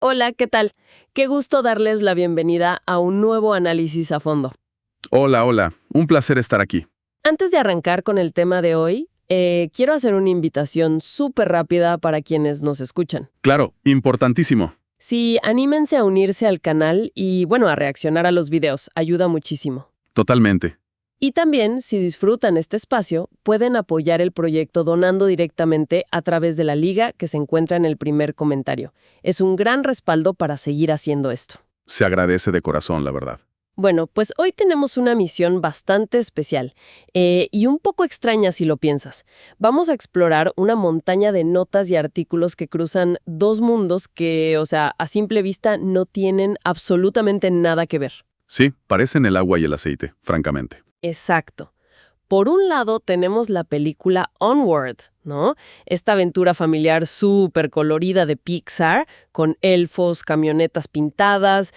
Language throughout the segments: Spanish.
Hola, ¿qué tal? Qué gusto darles la bienvenida a un nuevo análisis a fondo. Hola, hola. Un placer estar aquí. Antes de arrancar con el tema de hoy, quiero hacer una invitación súper rápida para quienes nos escuchan. Claro, importantísimo. Sí, anímense a unirse al canal y, bueno, a reaccionar a los videos. Ayuda muchísimo. Totalmente. Y también, si disfrutan este espacio, pueden apoyar el proyecto donando directamente a través de la liga que se encuentra en el primer comentario. Es un gran respaldo para seguir haciendo esto. Se agradece de corazón, la verdad. Bueno, pues hoy tenemos una misión bastante especial y un poco extraña si lo piensas. Vamos a explorar una montaña de notas y artículos que cruzan dos mundos que, a simple vista no tienen absolutamente nada que ver. Sí, parecen el agua y el aceite, francamente. Exacto. Por un lado tenemos la película Onward, ¿no? Esta aventura familiar súper colorida de Pixar, con elfos, camionetas pintadas,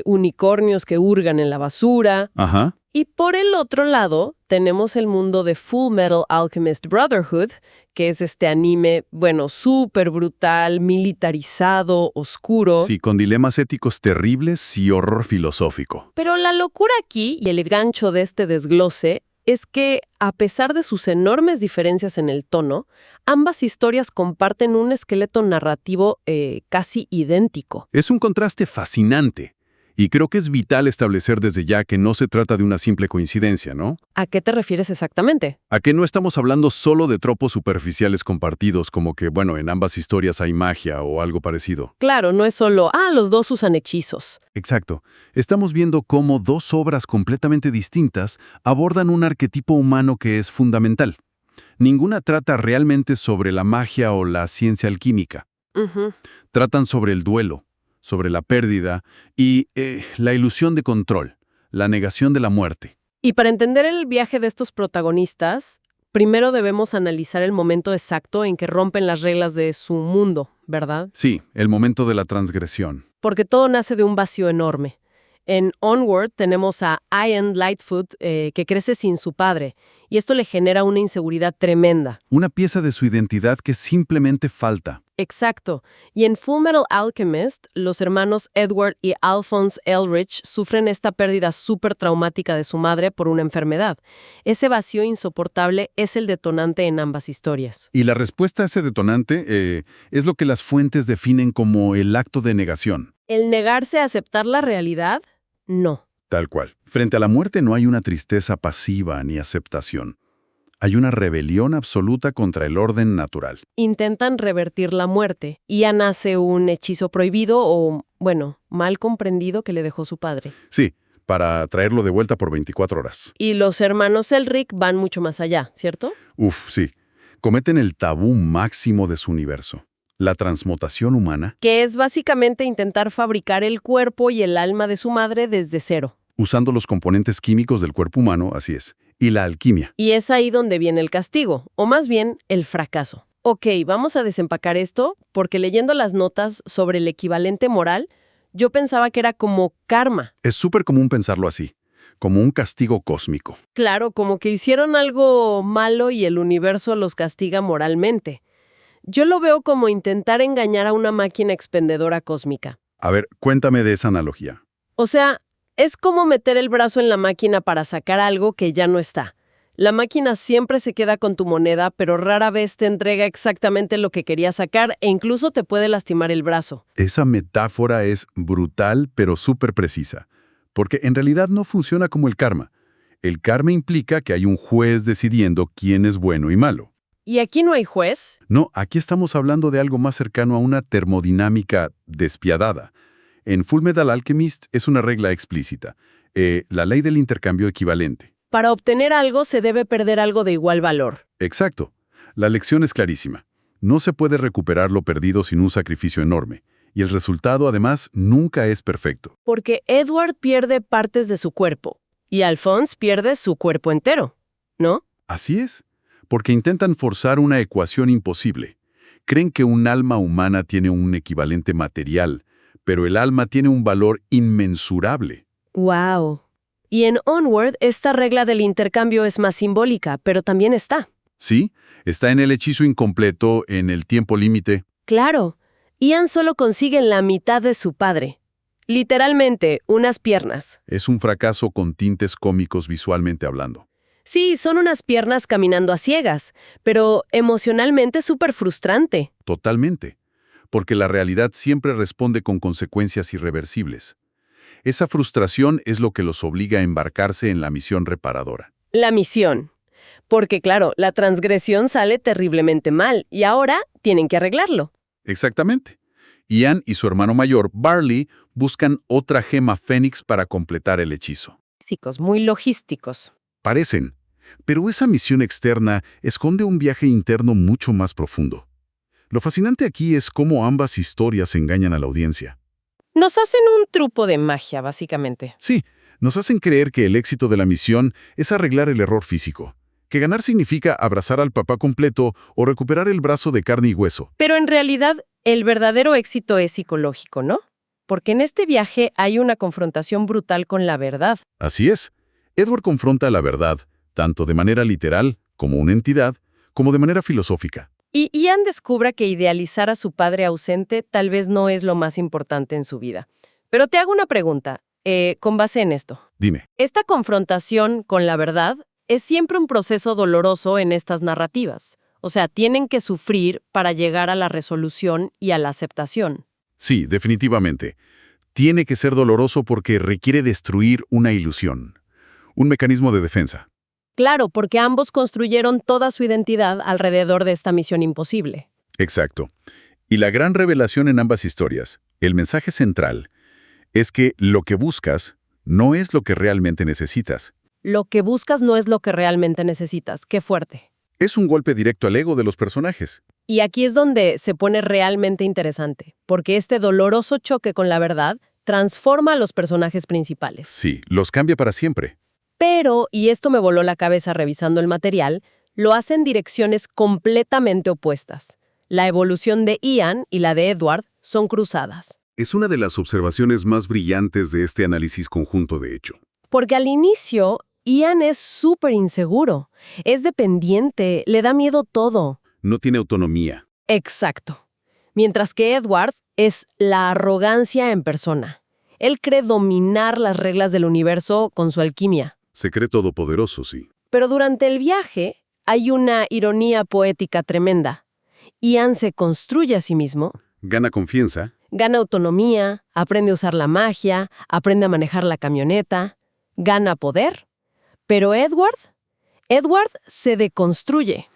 unicornios que hurgan en la basura. Ajá. Y por el otro lado tenemos el mundo de Full Metal Alchemist Brotherhood, que es este anime, súper brutal, militarizado, oscuro. Sí, con dilemas éticos terribles y horror filosófico. Pero la locura aquí, y el gancho de este desglose, es que, a pesar de sus enormes diferencias en el tono, ambas historias comparten un esqueleto narrativo casi idéntico. Es un contraste fascinante. Y creo que es vital establecer desde ya que no se trata de una simple coincidencia, ¿no? ¿A qué te refieres exactamente? A que no estamos hablando solo de tropos superficiales compartidos, como que, en ambas historias hay magia o algo parecido. Claro, no es solo, los dos usan hechizos. Exacto. Estamos viendo cómo dos obras completamente distintas abordan un arquetipo humano que es fundamental. Ninguna trata realmente sobre la magia o la ciencia alquímica. Ujú. Tratan sobre el duelo, sobre la pérdida y la ilusión de control, la negación de la muerte. Y para entender el viaje de estos protagonistas, primero debemos analizar el momento exacto en que rompen las reglas de su mundo, ¿verdad? Sí, el momento de la transgresión. Porque todo nace de un vacío enorme. En Onward tenemos a Ian Lightfoot, que crece sin su padre, y esto le genera una inseguridad tremenda. Una pieza de su identidad que simplemente falta. Exacto. Y en Full Metal Alchemist, los hermanos Edward y Alphonse Elrich sufren esta pérdida súper traumática de su madre por una enfermedad. Ese vacío insoportable es el detonante en ambas historias. Y la respuesta a ese detonante es lo que las fuentes definen como el acto de negación. ¿El negarse a aceptar la realidad? No. Tal cual. Frente a la muerte no hay una tristeza pasiva ni aceptación. Hay una rebelión absoluta contra el orden natural. Intentan revertir la muerte y ya nace un hechizo prohibido o, mal comprendido que le dejó su padre. Sí, para traerlo de vuelta por 24 horas. Y los hermanos Elric van mucho más allá, ¿cierto? Sí. Cometen el tabú máximo de su universo. La transmutación humana. Que es básicamente intentar fabricar el cuerpo y el alma de su madre desde cero. Usando los componentes químicos del cuerpo humano, así es. Y la alquimia. Y es ahí donde viene el castigo, o más bien, el fracaso. Ok, vamos a desempacar esto, porque leyendo las notas sobre el equivalente moral, yo pensaba que era como karma. Es súper común pensarlo así, como un castigo cósmico. Claro, como que hicieron algo malo y el universo los castiga moralmente. Yo lo veo como intentar engañar a una máquina expendedora cósmica. A ver, cuéntame de esa analogía. O sea, es como meter el brazo en la máquina para sacar algo que ya no está. La máquina siempre se queda con tu moneda, pero rara vez te entrega exactamente lo que quería sacar e incluso te puede lastimar el brazo. Esa metáfora es brutal, pero súper precisa, porque en realidad no funciona como el karma. El karma implica que hay un juez decidiendo quién es bueno y malo. ¿Y aquí no hay juez? No, aquí estamos hablando de algo más cercano a una termodinámica despiadada. En Full Metal Alchemist es una regla explícita, la ley del intercambio equivalente. Para obtener algo se debe perder algo de igual valor. Exacto. La lección es clarísima. No se puede recuperar lo perdido sin un sacrificio enorme. Y el resultado, además, nunca es perfecto. Porque Edward pierde partes de su cuerpo y Alphonse pierde su cuerpo entero, ¿no? Así es. Porque intentan forzar una ecuación imposible. Creen que un alma humana tiene un equivalente material, pero el alma tiene un valor inmensurable. ¡Wow! Y en Onward, esta regla del intercambio es más simbólica, pero también está. Sí, está en el hechizo incompleto, en el tiempo límite. Claro. Ian solo consigue la mitad de su padre. Literalmente, unas piernas. Es un fracaso con tintes cómicos visualmente hablando. Sí, son unas piernas caminando a ciegas, pero emocionalmente súper frustrante. Totalmente. Porque la realidad siempre responde con consecuencias irreversibles. Esa frustración es lo que los obliga a embarcarse en la misión reparadora. La misión. Porque claro, la transgresión sale terriblemente mal y ahora tienen que arreglarlo. Exactamente. Ian y su hermano mayor, Barley, buscan otra gema fénix para completar el hechizo. Físicos, muy logísticos. Parecen, pero esa misión externa esconde un viaje interno mucho más profundo. Lo fascinante aquí es cómo ambas historias engañan a la audiencia. Nos hacen un truco de magia, básicamente. Sí, nos hacen creer que el éxito de la misión es arreglar el error físico, que ganar significa abrazar al papá completo o recuperar el brazo de carne y hueso. Pero en realidad, el verdadero éxito es psicológico, ¿no? Porque en este viaje hay una confrontación brutal con la verdad. Así es. Edward confronta la verdad, tanto de manera literal, como una entidad, como de manera filosófica. Y Ian descubre que idealizar a su padre ausente tal vez no es lo más importante en su vida. Pero te hago una pregunta, con base en esto. Dime, Esta confrontación con la verdad es siempre un proceso doloroso en estas narrativas. O sea, tienen que sufrir para llegar a la resolución y a la aceptación. sí, definitivamente. Tiene que ser doloroso porque requiere destruir una ilusión, un mecanismo de defensa. Claro, porque ambos construyeron toda su identidad alrededor de esta misión imposible. Exacto. Y la gran revelación en ambas historias, el mensaje central, es que lo que buscas no es lo que realmente necesitas. Lo que buscas no es lo que realmente necesitas. Qué fuerte. Es un golpe directo al ego de los personajes. Y aquí es donde se pone realmente interesante, porque este doloroso choque con la verdad transforma a los personajes principales. Sí, los cambia para siempre. Pero, y esto me voló la cabeza revisando el material, lo hace en direcciones completamente opuestas. La evolución de Ian y la de Edward son cruzadas. Es una de las observaciones más brillantes de este análisis conjunto, de hecho. Porque al inicio, Ian es súper inseguro, es dependiente, le da miedo todo. No tiene autonomía. Exacto. Mientras que Edward es la arrogancia en persona. Él cree dominar las reglas del universo con su alquimia. Se cree todopoderoso, sí. Pero durante el viaje hay una ironía poética tremenda. Ian se construye a sí mismo, Gana confianza. gana autonomía, aprende a usar la magia, aprende a manejar la camioneta, gana poder. Pero Edward se deconstruye.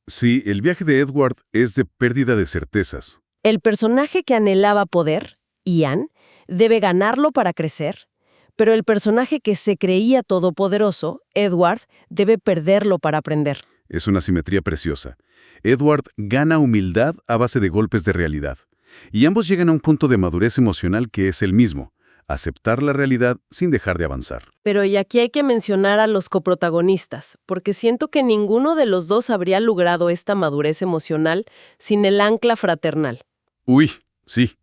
Sí, el viaje de Edward es de pérdida de certezas. El personaje que anhelaba poder, Ian, debe ganarlo para crecer, pero el personaje que se creía todopoderoso, Edward, debe perderlo para aprender. Es una simetría preciosa. Edward gana humildad a base de golpes de realidad. Y ambos llegan a un punto de madurez emocional que es el mismo: aceptar la realidad sin dejar de avanzar. Pero y aquí hay que mencionar a los coprotagonistas, porque siento que ninguno de los dos habría logrado esta madurez emocional sin el ancla fraternal. Uy, sí.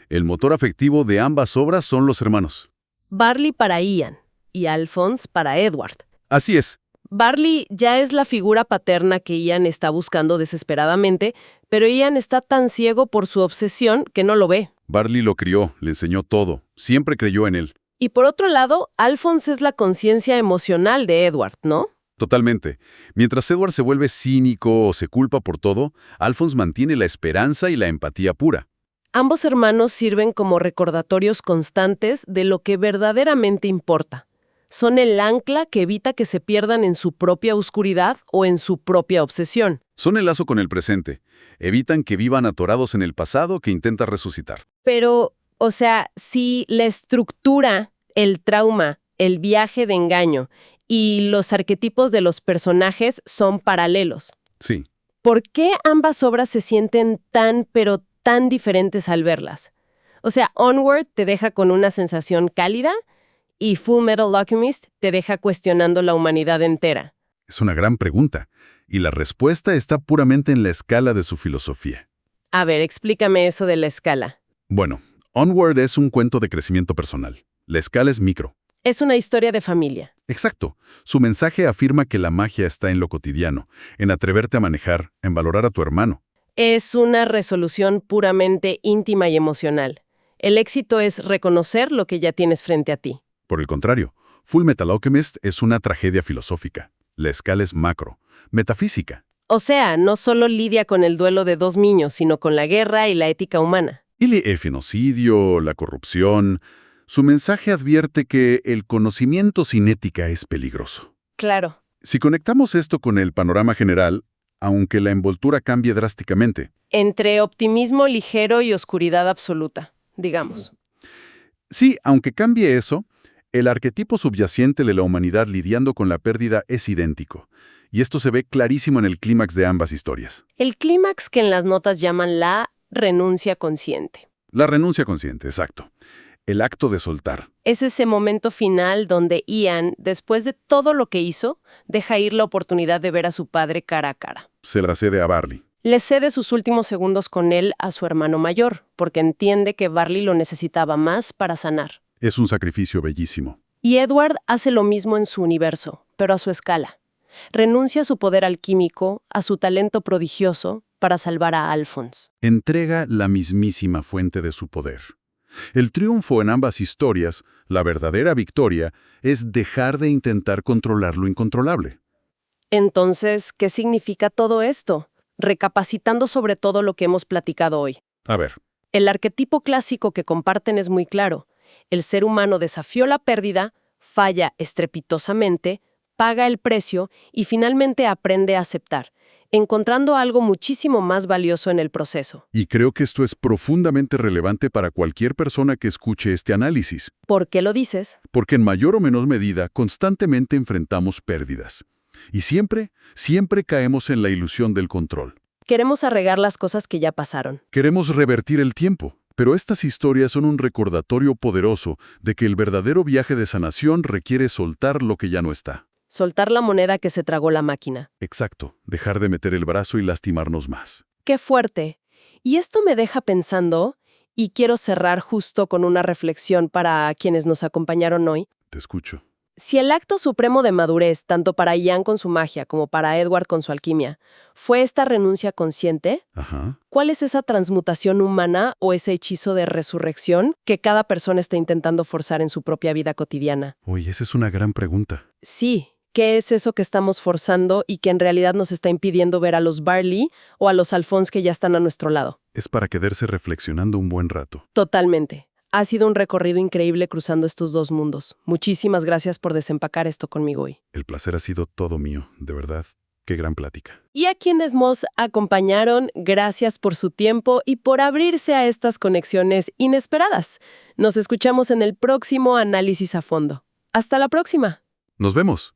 El motor afectivo de ambas obras son los hermanos. Barley para Ian y Alphonse para Edward. Así es. Barley ya es la figura paterna que Ian está buscando desesperadamente, pero Ian está tan ciego por su obsesión que no lo ve. Barley lo crió, le enseñó todo, siempre creyó en él. Y por otro lado, Alphonse es la conciencia emocional de Edward, ¿no? Totalmente. Mientras Edward se vuelve cínico o se culpa por todo, Alphonse mantiene la esperanza y la empatía pura. Ambos hermanos sirven como recordatorios constantes de lo que verdaderamente importa. Son el ancla que evita que se pierdan en su propia oscuridad o en su propia obsesión. Son el lazo con el presente. Evitan que vivan atorados en el pasado que intenta resucitar. Pero, o sea, si la estructura, el trauma, el viaje de engaño y los arquetipos de los personajes son paralelos, Sí. ¿por qué ambas obras se sienten pero tan diferentes al verlas? O sea, Onward te deja con una sensación cálida y Full Metal Alchemist te deja cuestionando la humanidad entera. Es una gran pregunta, y la respuesta está puramente en la escala de su filosofía. A ver, explícame eso de la escala. Bueno, Onward es un cuento de crecimiento personal. La escala es micro. Es una historia de familia. Exacto. Su mensaje afirma que la magia está en lo cotidiano, en atreverte a manejar, en valorar a tu hermano. Es una resolución puramente íntima y emocional. El éxito es reconocer lo que ya tienes frente a ti. Por el contrario, Full Metal Alchemist es una tragedia filosófica. La escala es macro, metafísica. O sea, no solo lidia con el duelo de dos niños, sino con la guerra y la ética humana. Y el genocidio, la corrupción. Su mensaje advierte que el conocimiento sin ética es peligroso. Claro. Si conectamos esto con el panorama general, aunque la envoltura cambie drásticamente. Entre optimismo ligero y oscuridad absoluta, digamos. Sí, aunque cambie eso, el arquetipo subyacente de la humanidad lidiando con la pérdida es idéntico. Y esto se ve clarísimo en el clímax de ambas historias. El clímax que en las notas llaman la renuncia consciente. La renuncia consciente, exacto. El acto de soltar. Es ese momento final donde Ian, después de todo lo que hizo, deja ir la oportunidad de ver a su padre cara a cara. Se la cede a Barley. Le cede sus últimos segundos con él a su hermano mayor, porque entiende que Barley lo necesitaba más para sanar. Es un sacrificio bellísimo. Y Edward hace lo mismo en su universo, pero a su escala. Renuncia a su poder alquímico, a su talento prodigioso, para salvar a Alphonse. Entrega la mismísima fuente de su poder. El triunfo en ambas historias, la verdadera victoria, es dejar de intentar controlar lo incontrolable. Entonces, ¿qué significa todo esto? Recapacitando sobre todo lo que hemos platicado hoy. A ver, El arquetipo clásico que comparten es muy claro. El ser humano desafió la pérdida, falla estrepitosamente, paga el precio y finalmente aprende a aceptar, encontrando algo muchísimo más valioso en el proceso. y creo que esto es profundamente relevante para cualquier persona que escuche este análisis, ¿Por qué lo dices? porque en mayor o menor medida constantemente enfrentamos pérdidas. Y siempre caemos en la ilusión del control. Queremos arreglar las cosas que ya pasaron. Queremos revertir el tiempo, pero estas historias son un recordatorio poderoso de que el verdadero viaje de sanación requiere soltar lo que ya no está. Soltar la moneda que se tragó la máquina. Exacto, dejar de meter el brazo y lastimarnos más. ¡Qué fuerte! Y esto me deja pensando, y quiero cerrar justo con una reflexión para quienes nos acompañaron hoy. Te escucho. Si el acto supremo de madurez, tanto para Ian con su magia como para Edward con su alquimia, fue esta renuncia consciente, Ajá. ¿cuál es esa transmutación humana o ese hechizo de resurrección que cada persona está intentando forzar en su propia vida cotidiana? Oye, esa es una gran pregunta. Sí, ¿qué es eso que estamos forzando y que en realidad nos está impidiendo ver a los Barley o a los Alphonse que ya están a nuestro lado? Es para quedarse reflexionando un buen rato. Totalmente. Ha sido un recorrido increíble cruzando estos dos mundos. Muchísimas gracias por desempacar esto conmigo hoy. El placer ha sido todo mío, de verdad. Qué gran plática. Y a quienes nos acompañaron, gracias por su tiempo y por abrirse a estas conexiones inesperadas. Nos escuchamos en el próximo Análisis a Fondo. ¡Hasta la próxima! Nos vemos.